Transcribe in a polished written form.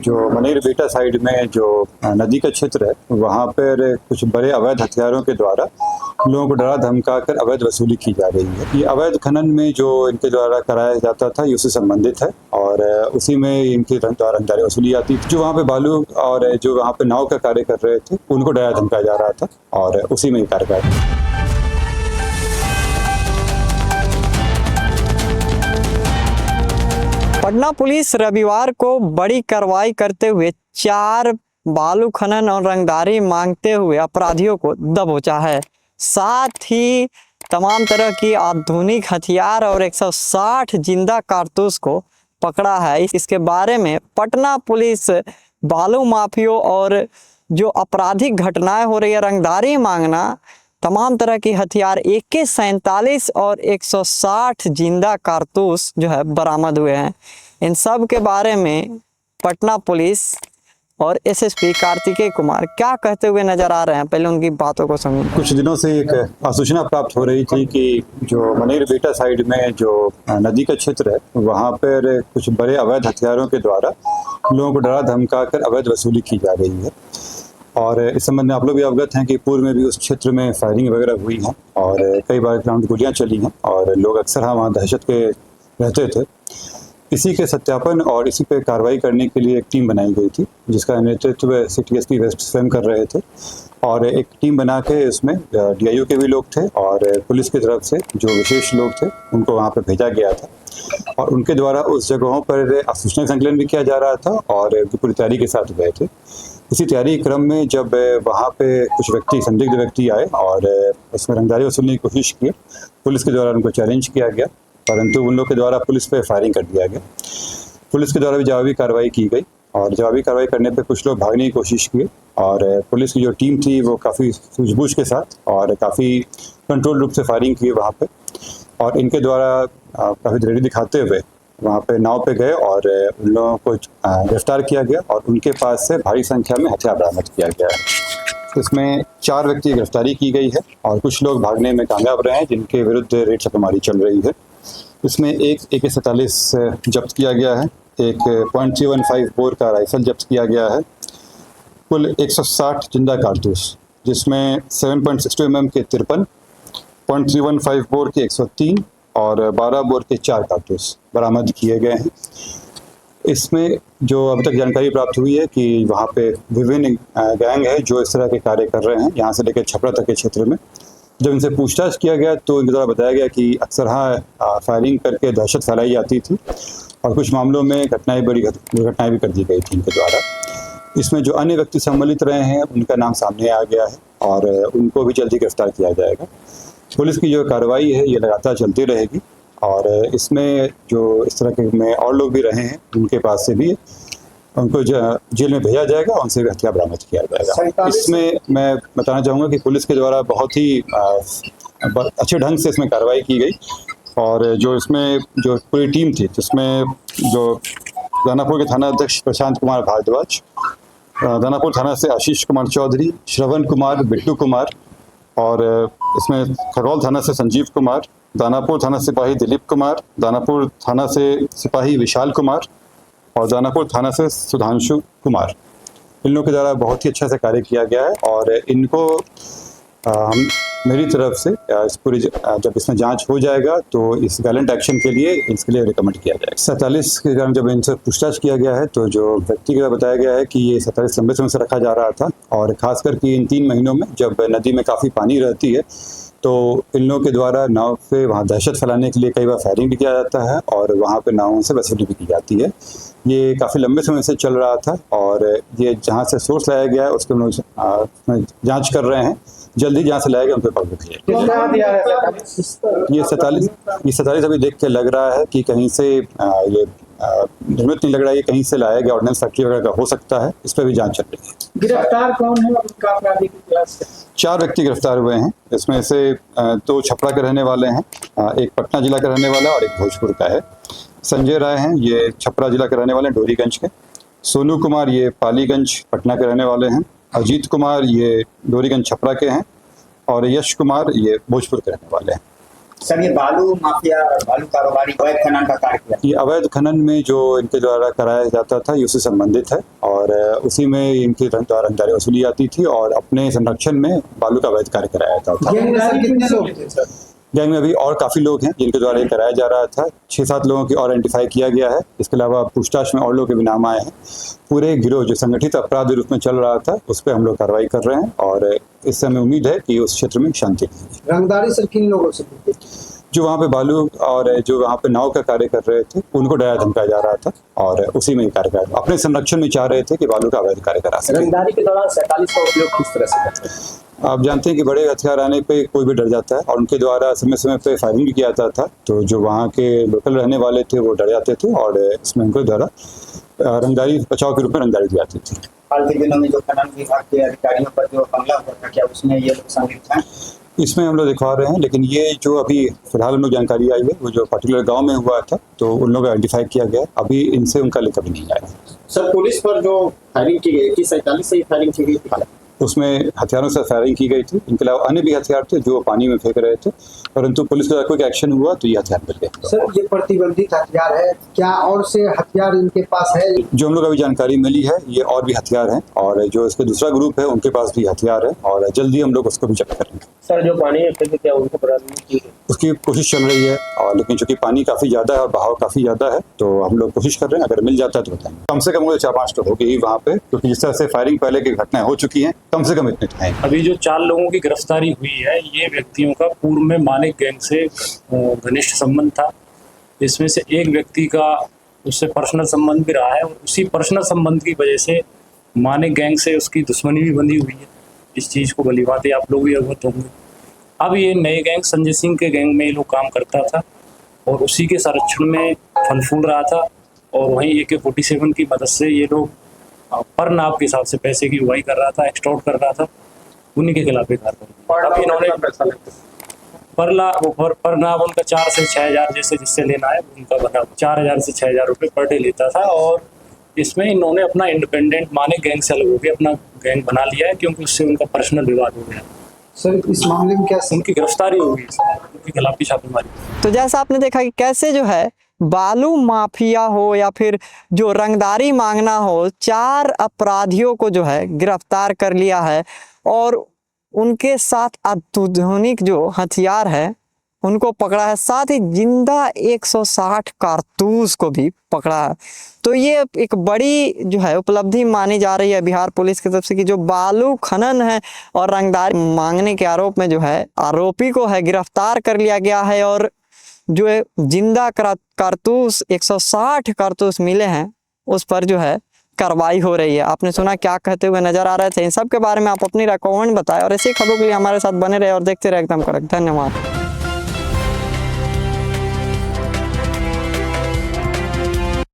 जो मनेरबेटा साइड में जो नदी का क्षेत्र है वहाँ पर कुछ बड़े अवैध हथियारों के द्वारा लोगों को डरा धमका कर अवैध वसूली की जा रही है। ये अवैध खनन में जो इनके द्वारा कराया जाता था ये उससे संबंधित है और उसी में इनके द्वारा रंगदारी वसूली आती थी। जो वहाँ पे बालू और जो वहाँ पे नाव का कार्य कर रहे थे उनको डरा धमकाया जा रहा था और उसी में ये कार्य। पटना पुलिस रविवार को बड़ी कार्रवाई करते हुए 4 बालू खनन और रंगदारी मांगते हुए अपराधियों को दबोचा है। साथ ही तमाम तरह की आधुनिक हथियार और 160 जिंदा कारतूस को पकड़ा है। इसके बारे में पटना पुलिस बालू माफियों और जो आपराधिक घटनाएं हो रही है, रंगदारी मांगना, तमाम तरह की हथियार AK-47 और 160 जिंदा कारतूस जो है बरामद हुए हैं। इन सब के बारे में पटना पुलिस और SSP कार्तिकेय कुमार क्या कहते हुए नजर आ रहे हैं, पहले उनकी बातों को समझें। कुछ दिनों से एक सूचना प्राप्त हो रही थी कि जो मनेरबेटा साइड में जो नदी का क्षेत्र है वहाँ पर कुछ बड़े अवैध हथियारों के द्वारा लोगों को डरा धमका कर अवैध वसूली की जा रही है। और इस संबंध में आप लोग भी अवगत हैं कि पूर्व में भी उस क्षेत्र में फायरिंग वगैरह हुई है और कई बार ग्राउंड गोलियां चली हैं और लोग अक्सर वहाँ दहशत के रहते थे। इसी के सत्यापन और इसी पे कार्रवाई करने के लिए एक टीम बनाई गई थी जिसका नेतृत्व सिटी SP वेस्ट स्वयं कर रहे थे और एक टीम बना के इसमें DIO के भी लोग थे और पुलिस की तरफ से जो विशेष लोग थे उनको वहाँ पे भेजा गया था और उनके द्वारा उस जगहों पर सूचना संकलन भी किया जा रहा था और पूरी तैयारी के साथ गए थे। इसी तैयारी क्रम में जब वहाँ पे कुछ व्यक्ति, संदिग्ध व्यक्ति आए और उसमें रंगदारी वसूलने की कोशिश की, पुलिस के द्वारा उनको चैलेंज किया गया परंतु उन लोग के द्वारा पुलिस पे फायरिंग कर दिया गया। पुलिस के द्वारा भी जवाबी कार्रवाई की गई और जवाबी कार्रवाई करने पे कुछ लोग भागने की कोशिश की और पुलिस की जो टीम थी वो काफ़ी सूझबूझ के साथ और काफ़ी कंट्रोल रूप से फायरिंग की वहाँ पे और इनके द्वारा काफ़ी दलेरी दिखाते हुए वहाँ पे नाव पे गए और उन लोगों को गिरफ्तार किया गया और उनके पास से भारी संख्या में हथियार बरामद किया गया है। इसमें 4 व्यक्ति की गिरफ्तारी की गई है और कुछ लोग भागने में कामयाब रहे हैं जिनके विरुद्ध रेड छापेमारी चल रही है। इसमें एक AK-47 जब्त किया गया है, एक .315 बोर का राइफल जब्त किया गया है, कुल 160 जिंदा कारतूस जिसमें 7.62 mm के 53, .315 बोर के 103 और 12 बोर के 4 कारतूस बरामद किए गए हैं। इसमें जो अब तक जानकारी प्राप्त हुई है कि वहाँ पे विभिन्न गैंग है जो इस तरह के कार्य कर रहे हैं, यहाँ से लेकर छपरा तक के क्षेत्र में। जब इनसे पूछताछ किया गया तो इनके द्वारा बताया गया कि अक्सर फायरिंग करके दहशत फैलाई जाती थी और कुछ मामलों में बड़ी दुर्घटनाएं भी कर दी गई थी इनके द्वारा। इसमें जो अन्य व्यक्ति सम्मिलित रहे हैं उनका नाम सामने आ गया है और उनको भी जल्दी गिरफ्तार किया जाएगा। पुलिस की जो कार्रवाई है ये लगातार चलती रहेगी और इसमें जो इस तरह के में और लोग भी रहे हैं उनके पास से भी उनको जेल में भेजा जाएगा और उनसे भी हथियार बरामद किया जाएगा। इसमें मैं बताना चाहूँगा कि पुलिस के द्वारा बहुत ही अच्छे ढंग से इसमें कार्रवाई की गई और जो इसमें जो पूरी टीम थी जिसमें जो दानापुर के थाना अध्यक्ष प्रशांत कुमार भारद्वाज, दानापुर थाना से आशीष कुमार चौधरी, श्रवण कुमार, बिट्टू कुमार और इसमें खरौल थाना से संजीव कुमार, दानापुर थाना सिपाही दिलीप कुमार, दानापुर थाना से सिपाही विशाल कुमार और दानापुर थाना से सुधांशु कुमार, इन लोगों के द्वारा बहुत ही अच्छा से कार्य किया गया है और इनको मेरी तरफ से इस पूरी जब इसमें जांच हो जाएगा तो इस वैलेंट एक्शन के लिए इसके लिए रिकमेंड किया जाएगा। 47 के कारण जब इनसे पूछताछ किया गया है तो जो व्यक्ति का बताया गया है कि ये 47 लंबे समय से रखा जा रहा था और खासकर कि इन 3 महीनों में जब नदी में काफ़ी पानी रहती है तो इन लोगों के द्वारा नाव पे वहाँ दहशत फैलाने के लिए कई बार फायरिंग भी किया जाता है और वहाँ पे नावों से वसूली भी की जाती है। ये काफ़ी लंबे समय से चल रहा था और ये जहाँ से सोर्स लाया गया है उसके लोग जांच कर रहे हैं, जल्दी जहाँ से लाया गया उन पर पकड़ लिया। ये 47 अभी देख के लग रहा है कि कहीं से ये निर्मित नहीं लग रहा है, ये कहीं से लाया गया ऑर्डिनेंस फैक्ट्री वगैरह का हो सकता है, इस पर भी जांच चल रही है। गिरफ्तार कौन है, उनका आपराधिक इतिहास है? 4 व्यक्ति गिरफ्तार हुए हैं, इसमें से 2 छपरा के रहने वाले हैं, एक पटना जिला का रहने वाला और एक भोजपुर का है। संजय राय हैं, ये छपरा जिला के रहने वाले हैं, डोरीगंज के। सोनू कुमार ये पालीगंज पटना के रहने वाले हैं। अजीत कुमार ये डोरीगंज छपरा के हैं और यश कुमार ये भोजपुर के रहने वाले हैं। सर, ये बालू माफिया और बालू कारोबारी अवैध खनन का कार्य किया। ये अवैध खनन में जो इनके द्वारा कराया जाता था ये उससे संबंधित है और उसी में इनके द्वारा रंगदारी वसूली जाती थी और अपने संरक्षण में बालू का अवैध कार्य कराया जाता था। गैंग में सर कितने लोग थे सर? गैंग में अभी और काफ़ी लोग हैं जिनके द्वारा ये कराया जा रहा था। 6-7 लोगों की और आइडेंटिफाई किया गया है। इसके अलावा पूछताछ में और लोगों के भी नाम आए हैं। पूरे गिरोह जो संगठित अपराध रूप में चल रहा था उस पर हम लोग कार्रवाई कर रहे हैं और इससे हमें उम्मीद है कि उस क्षेत्र में शांति रहेगी। रंगदारी सर किन लोगों से मिलती है? जो वहाँ पे बालू और जो वहाँ पे नाव का कार्य कर रहे थे उनको डराया धमकाया जा रहा था और उसी में कार्य कर अपने संरक्षण में चाह रहे थे कि बालू का अवैध कार्य करा सके। रंगदारी के दौरान 47 का उपयोग किस तरह से करते हैं? आप जानते हैं कि बड़े हथियार आने पे कोई भी डर जाता है और उनके द्वारा समय समय पे फायरिंग भी किया जाता था। तो जो वहाँ के लोकल रहने वाले थे वो डर जाते थे और इसमें उनके द्वारा रंगदारी बचाव के रूप में रंगदारी दी जाती थी। हाल के दिनों में जो खनन विभाग के अधिकारियों पर जो हमला हुआ था, क्या उसमें ये लोग शामिल थे? इसमें हम लोग दिखा रहे हैं, लेकिन ये जो अभी फिलहाल हम लोग जानकारी आई है वो जो पर्टिकुलर गांव में हुआ था तो उन लोग आइडेंटिफाई किया गया। अभी इनसे उनका लिंक अभी नहीं आया। सर, पुलिस पर जो फायरिंग की गई थी 47 से ही फायरिंग की गई थी। उसमें हथियारों से फायरिंग की गई थी। इनके अलावा अन्य भी हथियार थे जो पानी में फेंक रहे थे, परंतु पुलिस का कोई एक्शन हुआ तो ये हथियार मिल गए। सर, ये प्रतिबंधित हथियार है, क्या और से हथियार इनके पास है? जो हम लोग अभी जानकारी मिली है ये और भी हथियार हैं और जो इसका दूसरा ग्रुप है उनके पास भी हथियार है और जल्दी हम लोग उसको भी जब्त करेंगे। सर, जो पानी में फेंके क्या उनको बरामद की है? उसकी कोशिश चल रही है और लेकिन चूंकि पानी काफी ज्यादा है और बहाव काफी ज्यादा है तो हम लोग कोशिश कर रहे हैं, अगर मिल जाता है तो बताएंगे। कम से कम 4-5 तो होगी ही वहाँ पे, क्योंकि जिस तरह से फायरिंग पहले की घटनाएं हो चुकी हैं, कम से कम इतने तो हैं। अभी जो 4 लोगों की गिरफ्तारी हुई है ये व्यक्तियों का पूर्व में मानिक गैंग से घनिष्ठ संबंध था। इसमें से एक व्यक्ति का उससे पर्सनल संबंध भी रहा है और उसी पर्सनल संबंध की वजह से मानिक गैंग से उसकी दुश्मनी भी बंधी हुई है। इस चीज़ को भली बात है आप लोग भी अवगत होंगे। अब ये नए गैंग संजय सिंह के गैंग में ये लोग काम करता था और उसी के संरक्षण में फल फूल रहा था और वहीं AK-47 की मदद से ये लोग पर नाव के हिसाब से पैसे की उगाही कर रहा था, एक्सटॉर्ट कर रहा था। उन्हीं के खिलाफ एक कार्रवाई। अब इन्होंने पर नाव उनका 4 से 6 हज़ार जैसे जिससे लेना है उनका बना 4,000 से 6,000 रुपये पर डे लेता था और इसमें इन्होंने अपना इंडिपेंडेंट मानिक गैंग से अलग हो गया, अपना गैंग बना लिया है क्योंकि उससे उनका पर्सनल विवाद हो गया। सर, इस मामले में क्या उनकी गिरफ्तारी हो गई, उनके खिलाफ भी छापेमारी। तो जैसा आपने देखा कि कैसे जो है बालू माफिया हो या फिर जो रंगदारी मांगना हो, 4 अपराधियों को जो है गिरफ्तार कर लिया है और उनके साथ आधुनिक जो हथियार है उनको पकड़ा है, साथ ही जिंदा 160 कारतूस को भी पकड़ा है। तो ये एक बड़ी जो है उपलब्धि मानी जा रही है बिहार पुलिस की तरफ से कि जो बालू खनन है और रंगदारी मांगने के आरोप में जो है आरोपी को है गिरफ्तार कर लिया गया है और जो है जिंदा कारतूस 160 कारतूस मिले हैं उस पर जो है कार्रवाई हो रही है। आपने सुना क्या कहते हुए नजर आ रहे थे। इन सब के बारे में आप अपनी राय कमेंट बताएं और ऐसी खबरों के लिए हमारे साथ बने रहे और देखते रहे एकदम कड़क। धन्यवाद।